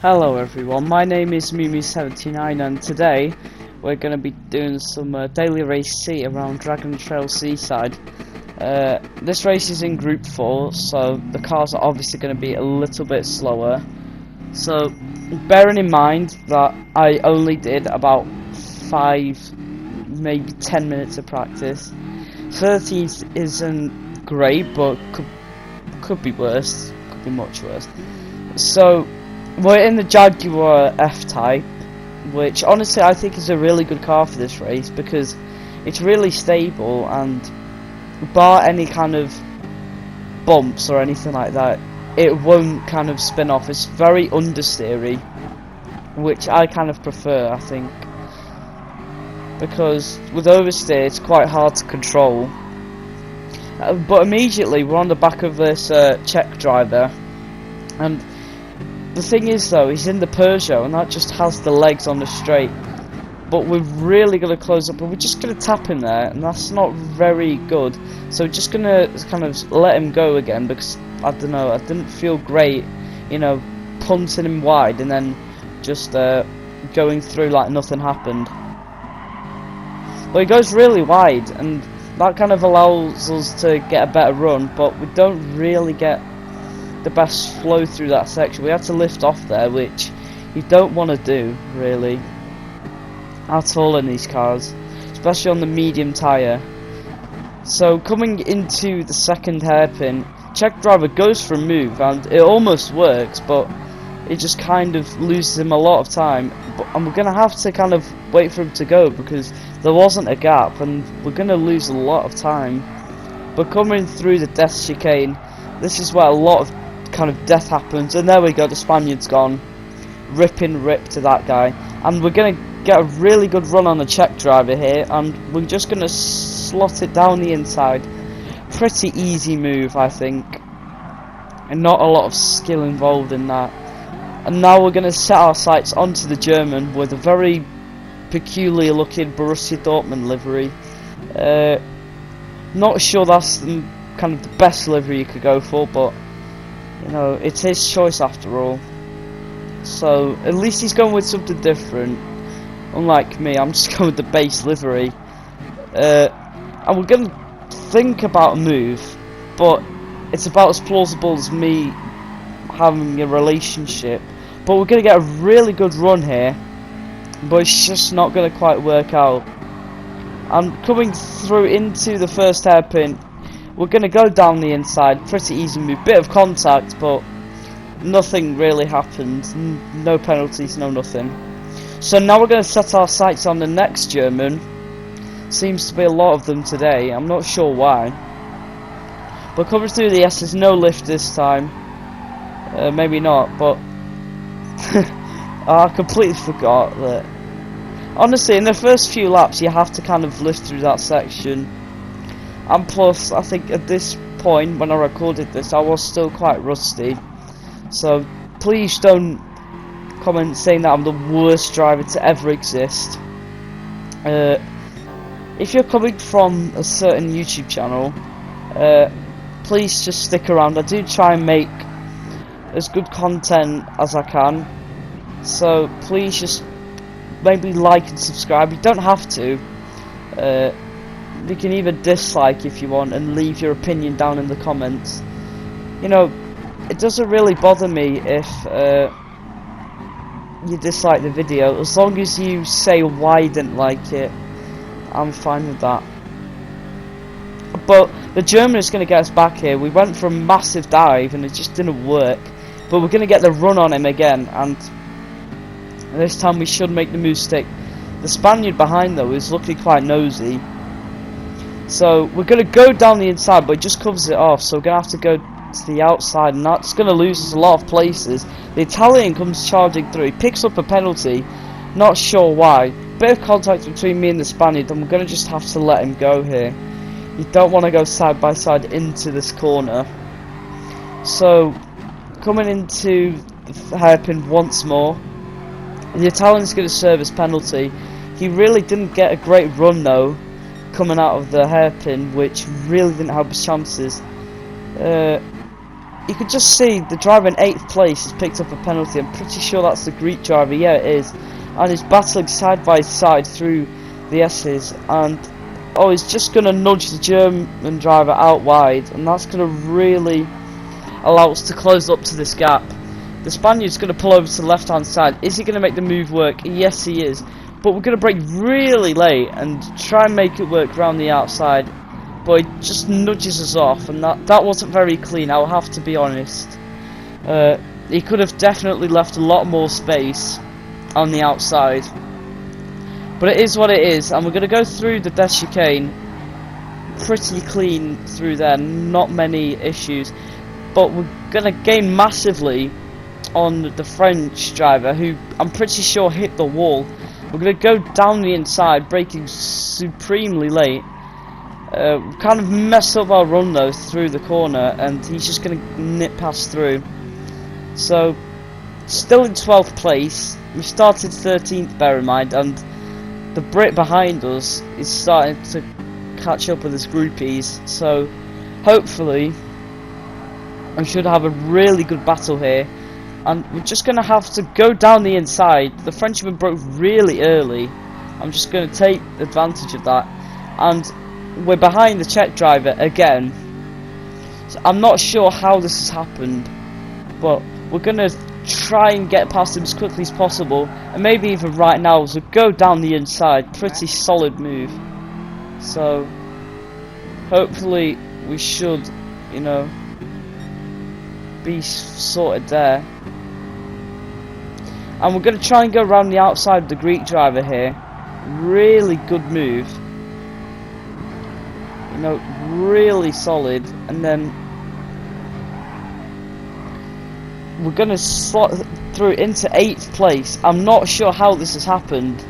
Hello everyone, my name is Mimi79 and today we're going to be doing some daily race C around Dragon Trail Seaside. This race is in Group 4, so the cars are obviously going to be a little bit slower. So bearing in mind that I only did about 5, maybe 10 minutes of practice, 30th isn't great, but could be worse, could be much worse. So we're in the Jaguar F-Type, which honestly I think is a really good car for this race because it's really stable and bar any kind of bumps or anything like that, it won't kind of spin off. It's very understeery, which I kind of prefer, I think, because with oversteer it's quite hard to control. But immediately we're on the back of this Czech driver, and the thing is though, he's in the Peugeot and that just has the legs on the straight, but we're really going to close up and we're just going to tap him there, and that's not very good. So we're just going to kind of let him go again because, I don't know, I didn't feel great, you know, punting him wide and then just going through like nothing happened. But he goes really wide and that kind of allows us to get a better run, but we don't really get the best flow through that section. We had to lift off there, which you don't want to do really at all in these cars, especially on the medium tyre. So coming into the second hairpin, Czech driver goes for a move and it almost works, but it just kind of loses him a lot of time. And we're going to have to kind of wait for him to go because there wasn't a gap and we're going to lose a lot of time. But coming through the death chicane, this is where a lot of kind of death happens, and there we go, the Spaniard's gone. Rip to that guy, and we're going to get a really good run on the Czech driver here, and we're just going to slot it down the inside. Pretty easy move, I think, and not a lot of skill involved in that. And now we're going to set our sights onto the German with a very peculiar looking Borussia Dortmund livery. Not sure that's kind of the best livery you could go for, but you know, it's his choice after all. So at least he's going with something different. Unlike me, I'm just going with the base livery. And we're going to think about a move, but it's about as plausible as me having a relationship. But we're going to get a really good run here, but it's just not going to quite work out. And coming through into the first hairpin, we're going to go down the inside, pretty easy move, bit of contact, but nothing really happened, no penalties, no nothing. So now we're going to set our sights on the next German. Seems to be a lot of them today, I'm not sure why. But coming through the S, there's no lift this time. Maybe not, but I completely forgot that. Honestly, in the first few laps you have to kind of lift through that section. And plus, I think at this point, when I recorded this, I was still quite rusty. So, please don't comment saying that I'm the worst driver to ever exist. If you're coming from a certain YouTube channel, please just stick around. I do try and make as good content as I can. So, please just maybe like and subscribe. You don't have to. You can even dislike if you want and leave your opinion down in the comments. You know, it doesn't really bother me if you dislike the video, as long as you say why you didn't like it. I'm fine with that. But the German is going to get us back here. We went for a massive dive and it just didn't work, but we're going to get the run on him again, and this time we should make the move stick. The Spaniard behind though is looking quite nosy. So we're going to go down the inside, but it just covers it off, so we're going to have to go to the outside, and that's going to lose us a lot of places. The Italian comes charging through, he picks up a penalty, not sure why. Bit of contact between me and the Spaniard, and we're going to just have to let him go here. You don't want to go side by side into this corner. So coming into the hairpin once more, the Italian's going to serve his penalty. He really didn't get a great run though, coming out of the hairpin, which really didn't help his chances. you could just see the driver in 8th place has picked up a penalty. I'm pretty sure that's the Greek driver, yeah it is. And he's battling side by side through the S's, and oh, he's just going to nudge the German driver out wide, and that's going to really allow us to close up to this gap. The Spaniard's going to pull over to the left hand side. Is he going to make the move work? Yes he is, but we're going to brake really late and try and make it work around the outside, but he just nudges us off, and that wasn't very clean, I'll have to be honest. He could have definitely left a lot more space on the outside, but it is what it is, and we're going to go through the death chicane pretty clean through there, not many issues, but we're going to gain massively on the French driver, who I'm pretty sure hit the wall. We're going to go down the inside, braking supremely late. Kind of mess up our run though through the corner, and he's just going to nip past through. So, still in 12th place. We started 13th, bear in mind, and the Brit behind us is starting to catch up with his groupies. So, hopefully, we should have a really good battle here. And we're just going to have to go down the inside. The Frenchman broke really early. I'm just going to take advantage of that. And we're behind the Czech driver again. So I'm not sure how this has happened, but we're going to try and get past him as quickly as possible. And maybe even right now, so go down the inside. Pretty solid move. So, hopefully we should, you know, be sorted there. And we're going to try and go around the outside of the Greek driver here. Really good move. You know, really solid. And then we're going to slot through into 8th place. I'm not sure how this has happened,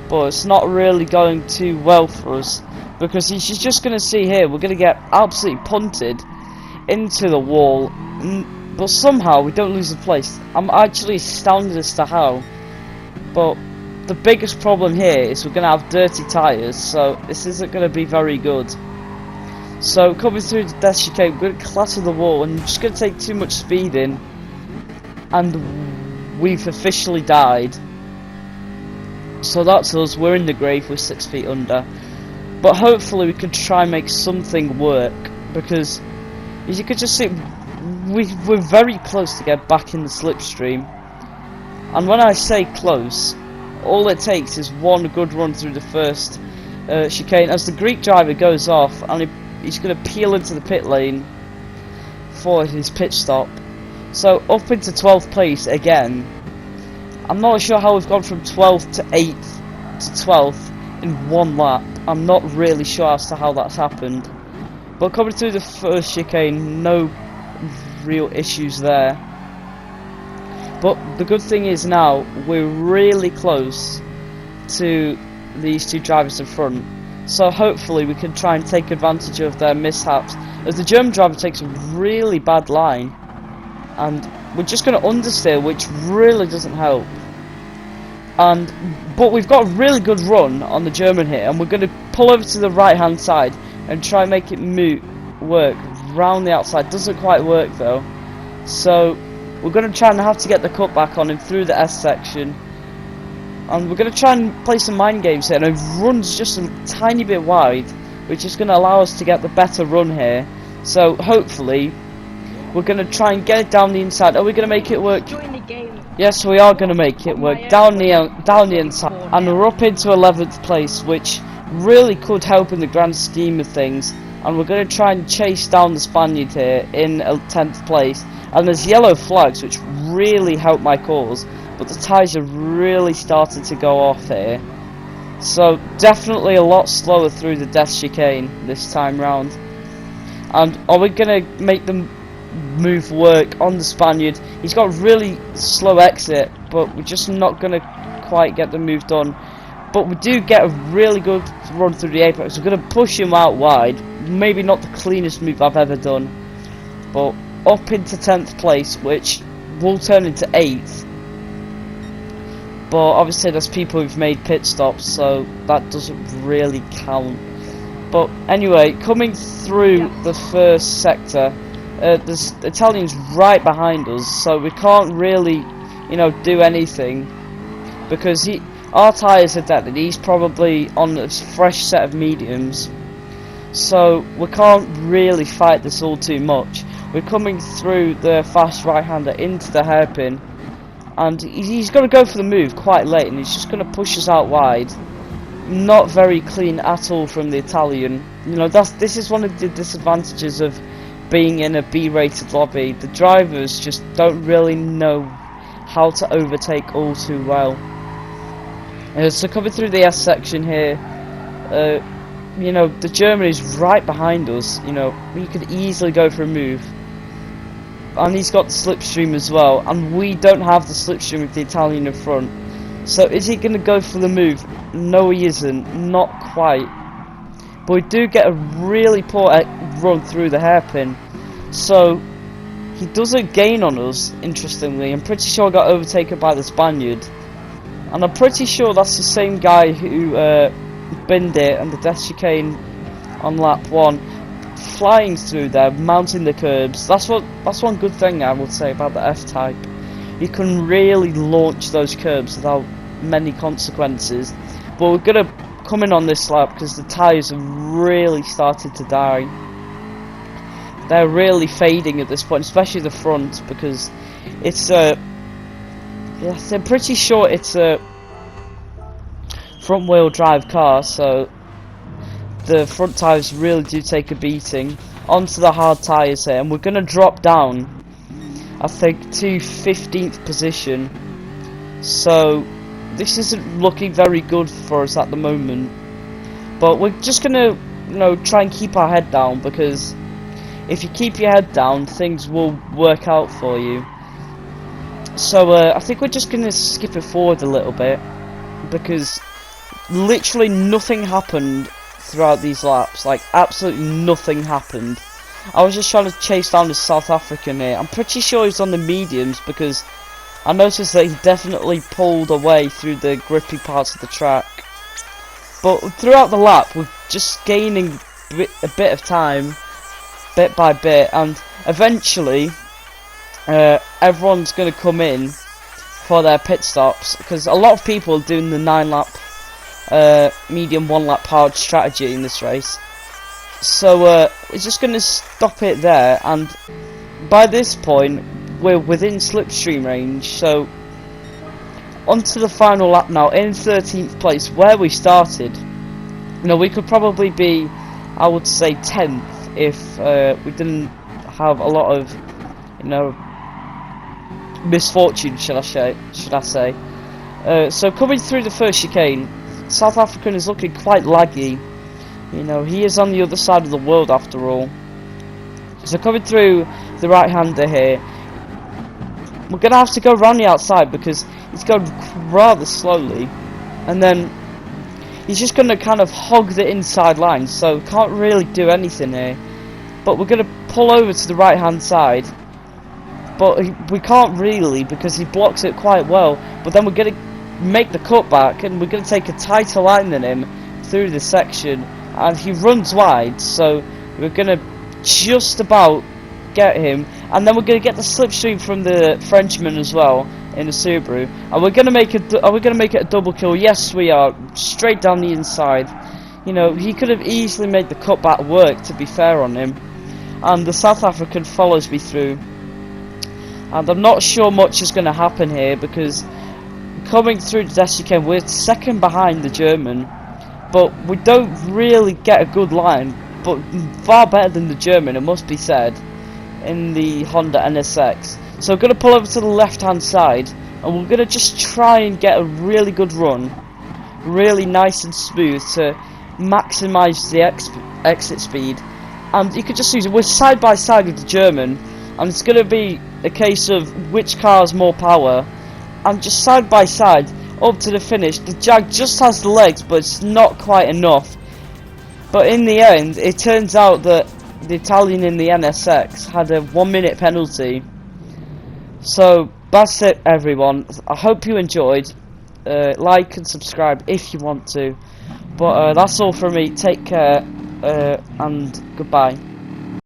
but it's not really going too well for us, because he's just going to see here, we're going to get absolutely punted into the wall. But somehow we don't lose the place. I'm actually astounded as to how. But the biggest problem here is we're going to have dirty tyres, so this isn't going to be very good. So coming through the death chicane, we're going to clatter the wall, and we're just going to take too much speed in, and we've officially died. So that's us, we're in the grave, we're 6 feet under. But hopefully we can try and make something work, because as you could just see, we're very close to get back in the slipstream. And when I say close, all it takes is one good run through the first chicane as the Greek driver goes off, and he's going to peel into the pit lane for his pit stop. So up into 12th place again. I'm not sure how we've gone from 12th to 8th to 12th in one lap. I'm not really sure as to how that's happened. But coming through the first chicane, no real issues there. But the good thing is now we're really close to these two drivers in front, so hopefully we can try and take advantage of their mishaps, as the German driver takes a really bad line, and we're just going to understeer, which really doesn't help. But we've got a really good run on the German here, and we're going to pull over to the right hand side and try and make it work round the outside. Doesn't quite work though, so we're going to try and have to get the cutback on him through the S section, and we're going to try and play some mind games here, and he runs just a tiny bit wide, which is going to allow us to get the better run here. So hopefully we're going to try and get it down the inside. Are we going to make it work? Yes, we are going to make it work down the inside, and we're up into 11th place, which really could help in the grand scheme of things. And we're going to try and chase down the Spaniard here in 10th place. And there's yellow flags, which really help my cause, but the tyres are really starting to go off here. So definitely a lot slower through the death chicane this time round. And are we going to make them move work on the Spaniard? He's got a really slow exit, but we're just not going to quite get the move done. But we do get a really good run through the apex. We're going to push him out wide. Maybe not the cleanest move I've ever done, but up into 10th place, which will turn into 8th. But obviously there's people who've made pit stops, so that doesn't really count. But anyway, coming through the first sector, there's Italians right behind us, so we can't really, you know, do anything because our tyres are dead and he's probably on a fresh set of mediums, so we can't really fight this all too much. We're coming through the fast right-hander into the hairpin, and he's going to go for the move quite late, and he's just going to push us out wide. Not very clean at all from the Italian. You know, this is one of the disadvantages of being in a B-rated lobby. The drivers just don't really know how to overtake all too well. So coming through the S section here, you know, the German is right behind us. You know, he could easily go for a move, and he's got the slipstream as well, and we don't have the slipstream with the Italian in front. So is he going to go for the move? No, he isn't. Not quite. But we do get a really poor run through the hairpin. So he doesn't gain on us, interestingly. I'm pretty sure I got overtaken by the Spaniard. And I'm pretty sure that's the same guy who binned it and the death chicane on lap 1. Flying through there, mounting the curbs. That's one good thing I would say about the F-Type. You can really launch those curbs without many consequences. But we're going to come in on this lap because the tyres have really started to die. They're really fading at this point, especially the front, because it's yes, I'm pretty sure it's a front wheel drive car, so the front tyres really do take a beating. Onto the hard tyres here, and we're going to drop down, I think, to 15th position. So this isn't looking very good for us at the moment, but we're just going to, you know, try and keep our head down, because if you keep your head down, things will work out for you. So I think we're just going to skip it forward a little bit, because literally nothing happened throughout these laps. Like, absolutely nothing happened. I was just trying to chase down the South African here. I'm pretty sure he's on the mediums, because I noticed that he definitely pulled away through the grippy parts of the track. But throughout the lap, we're just gaining a bit of time, bit by bit, and eventually everyone's going to come in for their pit stops, because a lot of people are doing the 9-lap medium 1-lap hard strategy in this race. So we're just going to stop it there, and by this point we're within slipstream range. So onto the final lap now, in 13th place, where we started. You know, we could probably be, I would say, 10th if we didn't have a lot of, you know, misfortune, should I say. So coming through the first chicane, South African is looking quite laggy. You know, he is on the other side of the world after all. So coming through the right-hander here, we're going to have to go round the outside because he's going rather slowly. And then he's just going to kind of hog the inside line, so can't really do anything here. But we're going to pull over to the right-hand side. But we can't really, because he blocks it quite well. But then we're going to make the cutback, and we're going to take a tighter line than him through the section. And he runs wide, so we're going to just about get him. And then we're going to get the slipstream from the Frenchman as well in the Subaru. And we're going to make it. Are we going to make it a double kill? Yes, we are. Straight down the inside. You know, he could have easily made the cutback work, to be fair on him. And the South African follows me through. And I'm not sure much is going to happen here, because coming through the Desikan, we're second behind the German. But we don't really get a good line, but far better than the German, it must be said, in the Honda NSX. So we're going to pull over to the left-hand side, and we're going to just try and get a really good run, really nice and smooth, to maximise the exit speed. And you could just use it. We're side by side with the German, and it's going to be a case of which car has more power, and just side by side up to the finish. The Jag just has the legs, but it's not quite enough. But in the end, it turns out that the Italian in the NSX had a 1-minute penalty. So that's it, everyone. I hope you enjoyed. Like and subscribe if you want to. But that's all from me. Take care and goodbye.